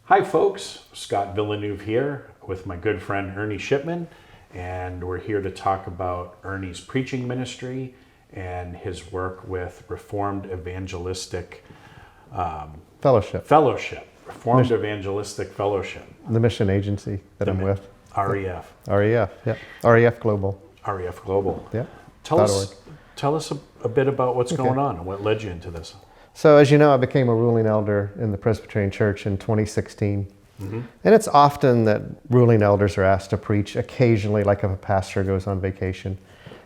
Hi folks, Scott Villeneuve here with my good friend Ernest Shipman, and we're here to talk about Ernie's preaching ministry and his work with Reformed Evangelistic Fellowship. Reformed Evangelistic Fellowship. The mission agency that I'm with. REF. REF, yeah. REF Global. REF Global. Yeah. Tell us a bit about what's going on and what led you into this. So as you know, I became a ruling elder in the Presbyterian Church in 2016. Mm-hmm. And it's often that ruling elders are asked to preach occasionally, like if a pastor goes on vacation.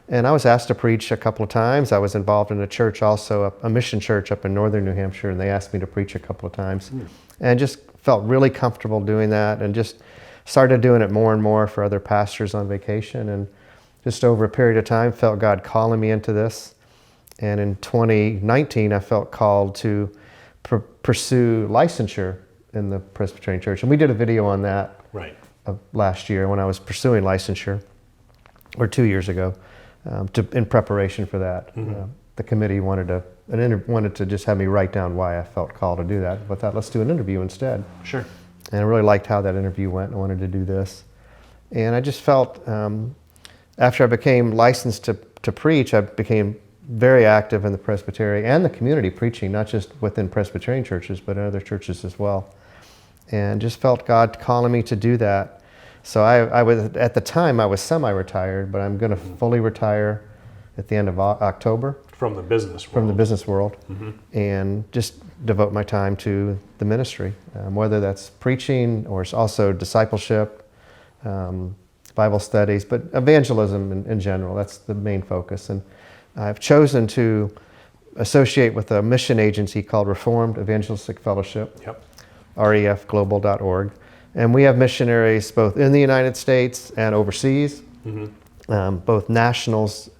And I was asked to preach a couple of times. I was involved in a church also, a mission church up in northern New Hampshire, and they asked me to preach a couple of times. And just felt really comfortable doing that, and just started doing it more and more for other pastors on vacation. And just over a period of time, felt God calling me into this. And in 2019, I felt called to pursue licensure in the Presbyterian Church. And we did a video on that last year when I was pursuing licensure, or 2 years ago, in preparation for that. Mm-hmm. The committee wanted to just have me write down why I felt called to do that. But thought, let's do an interview instead. Sure. And I really liked how that interview went. I wanted to do this. And I just felt, after I became licensed to preach, I became very active in the presbytery and the community preaching, not just within Presbyterian churches, but in other churches as well. And just felt God calling me to do that. So I was, at the time, I was semi-retired, but I'm going to fully retire at the end of October. From the business world. From the business world. Mm-hmm. And just devote my time to the ministry, whether that's preaching or it's also discipleship, Bible studies, but evangelism in general. That's the main focus. And I've chosen to associate with a mission agency called Reformed Evangelistic Fellowship, refglobal.org. And we have missionaries both in the United States and overseas, both nationals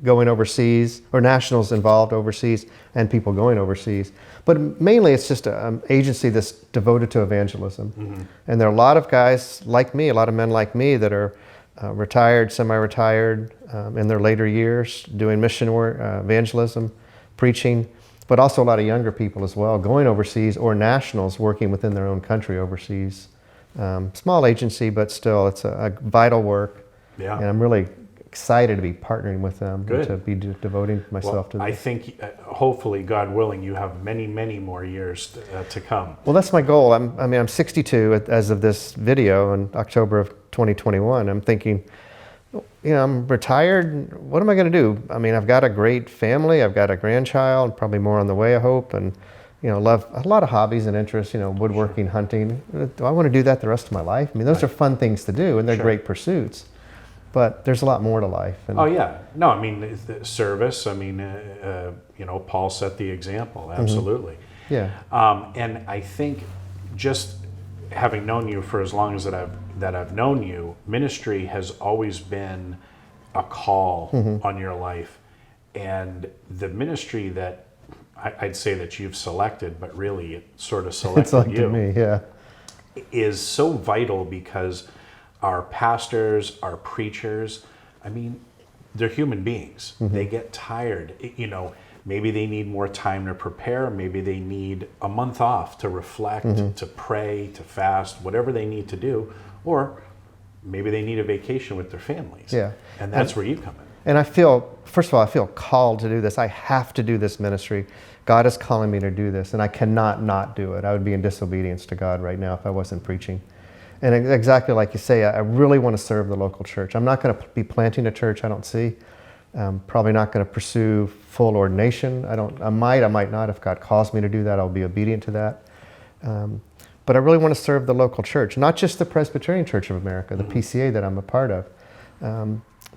going overseas, or nationals involved overseas, and people going overseas. But mainly it's just an agency that's devoted to evangelism. Mm-hmm. And there are a lot of guys like me, a lot of men like me that are retired, semi-retired, in their later years, doing mission work, evangelism, preaching, but also a lot of younger people as well, going overseas, or nationals working within their own country overseas. Small agency, but still, it's a vital work. Yeah. And I'm really excited to be partnering with them. Good. And to be devoting myself to them. I think, hopefully, God willing, you have many, many more years to come. Well, that's my goal. I'm 62 as of this video in October of 2021. I'm thinking, I'm retired. What am I going to do? I mean, I've got a great family. I've got a grandchild, probably more on the way, I hope, and love a lot of hobbies and interests. Woodworking, hunting. Do I want to do that the rest of my life? I mean, those are fun things to do, and they're great pursuits. But there's a lot more to life. And no, I mean, the service. I mean, Paul set the example. Absolutely. Mm-hmm. Yeah. And I think just having known you for as long as that I've known you, ministry has always been a call on your life, and the ministry that I'd say that you've selected, but really it sort of selected you. Me, yeah. Is so vital because our pastors, our preachers, I mean, they're human beings. Mm-hmm. They get tired. Maybe they need more time to prepare. Maybe they need a month off to reflect, to pray, to fast, whatever they need to do. Or maybe they need a vacation with their families. Yeah. And that's where you come in. And I feel, first of all, I feel called to do this. I have to do this ministry. God is calling me to do this, and I cannot not do it. I would be in disobedience to God right now if I wasn't preaching. And exactly like you say, I really want to serve the local church. I'm not going to be planting a church I don't see. Probably not going to pursue full ordination. I might not. If God calls me to do that, I'll be obedient to that. But I really want to serve the local church, not just the Presbyterian Church of America, the PCA that I'm a part of.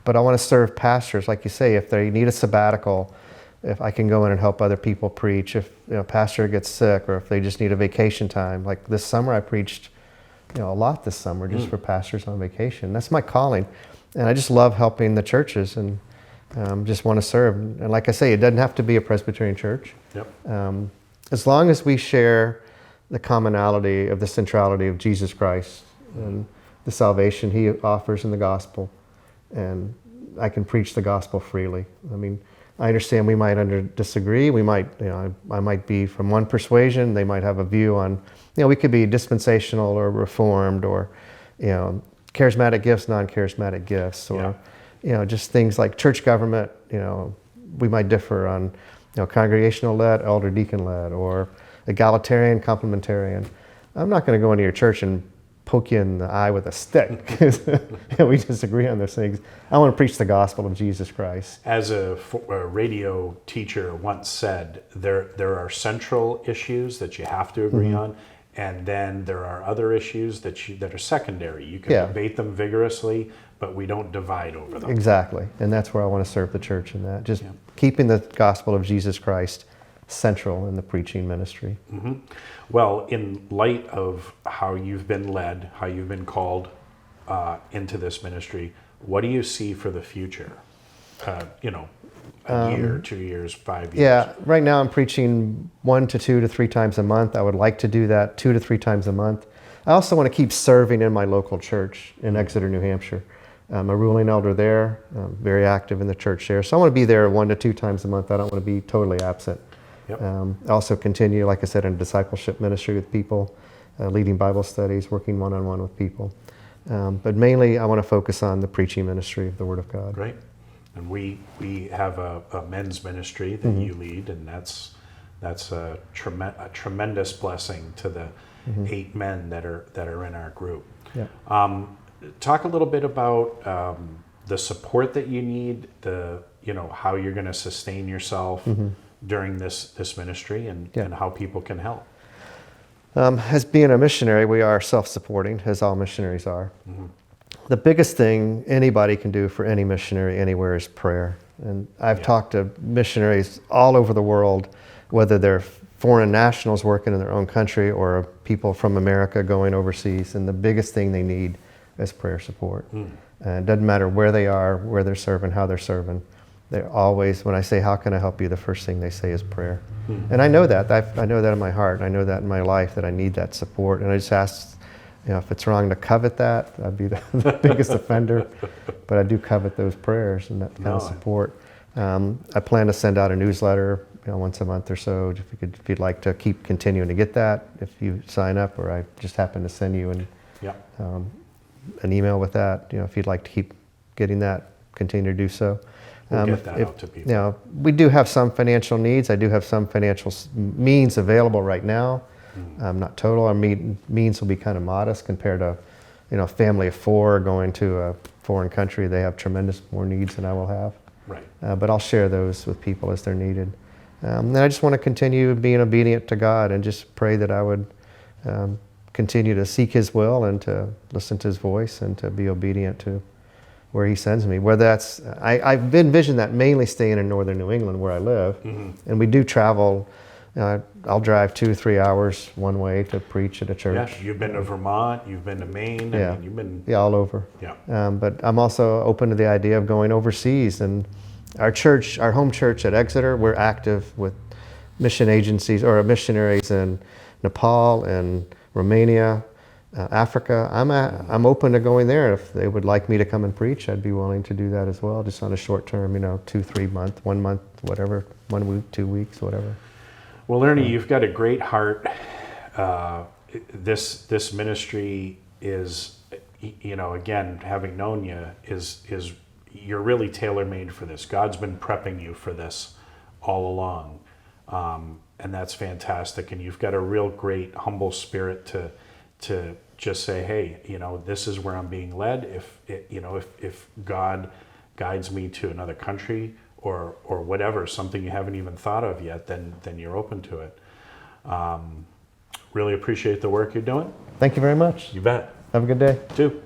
But I want to serve pastors, like you say, if they need a sabbatical, if I can go in and help other people preach, if a pastor gets sick, or if they just need a vacation time. Like this summer, I preached a lot this summer just for pastors on vacation. That's my calling. And I just love helping the churches and just want to serve. And like I say, it doesn't have to be a Presbyterian church. Yep. As long as we share the commonality of the centrality of Jesus Christ and the salvation he offers in the gospel, and I can preach the gospel freely. I mean, I understand we might disagree. We might, I might be from one persuasion. They might have a view on, we could be dispensational or reformed or, charismatic gifts, non-charismatic gifts, or, just things like church government. We might differ on, congregational led, elder deacon led, or egalitarian, complementarian. I'm not going to go into your church and poke you in the eye with a stick because we disagree on those things. I want to preach the gospel of Jesus Christ. As a radio teacher once said, there are central issues that you have to agree on, and then there are other issues that are secondary. You can debate them vigorously, but we don't divide over them. Exactly, and that's where I want to serve the church in that. Just keeping the gospel of Jesus Christ central in the preaching ministry. Mm-hmm. Well, in light of how you've been led, how you've been called into this ministry, what do you see for the future? A year, 2 years, 5 years? Yeah, right now I'm preaching 1 to 2 to 3 times a month. I would like to do that 2 to 3 times a month. I also want to keep serving in my local church in Exeter, New Hampshire. I'm a ruling elder there, very active in the church there. So I want to be there 1 to 2 times a month. I don't want to be totally absent. Yep. I also continue, like I said, in discipleship ministry with people, leading Bible studies, working one-on-one with people. But mainly I want to focus on the preaching ministry of the Word of God. Great. And we have a men's ministry that you lead, and that's a tremendous blessing to the 8 men that are in our group. Yeah. Talk a little bit about the support that you need, how you're going to sustain yourself during this ministry, and how people can help. As being a missionary, we are self-supporting, as all missionaries are. The biggest thing anybody can do for any missionary anywhere is prayer. And I've talked to missionaries all over the world, whether they're foreign nationals working in their own country or people from America going overseas, and the biggest thing they need is prayer support. And it doesn't matter where they are, where they're serving, how they're serving. They're always, when I say, how can I help you, the first thing they say is prayer. And I know that. I know that in my heart. I know that in my life, that I need that support. And I just ask, if it's wrong to covet that, I'd be the biggest offender. But I do covet those prayers and that kind of support. I plan to send out a newsletter once a month or so. If you'd like to keep continuing to get that, if you sign up, or I just happen to send you an email with that. If you'd like to keep getting that, continue to do so. We'll get that out to people. We do have some financial needs. I do have some financial means available right now. Not total. Our means will be kind of modest compared to, a family of 4 going to a foreign country. They have tremendous more needs than I will have. Right. But I'll share those with people as they're needed. And I just want to continue being obedient to God and just pray that I would continue to seek His will and to listen to His voice and to be obedient to where He sends me. Whether that's, I've envisioned that mainly staying in northern New England where I live. And we do travel. I'll drive 2 or 3 hours one way to preach at a church. Yeah, you've been to Vermont, you've been to Maine, you've been... Yeah, all over. Yeah. But I'm also open to the idea of going overseas. And our church, our home church at Exeter, we're active with mission agencies or missionaries in Nepal and Romania, Africa. I'm open to going there. If they would like me to come and preach, I'd be willing to do that as well, just on a short term, 2, 3 month, 1 month, whatever, 1 week, 2 weeks, whatever. Well, Ernie, you've got a great heart. This ministry is, again, having known you, is you're really tailor-made for this. God's been prepping you for this all along, and that's fantastic. And you've got a real great, humble spirit to just say, hey, this is where I'm being led. If God guides me to another country or whatever, something you haven't even thought of yet, then you're open to it. Really appreciate the work you're doing. Thank you very much. You bet. Have a good day. Too.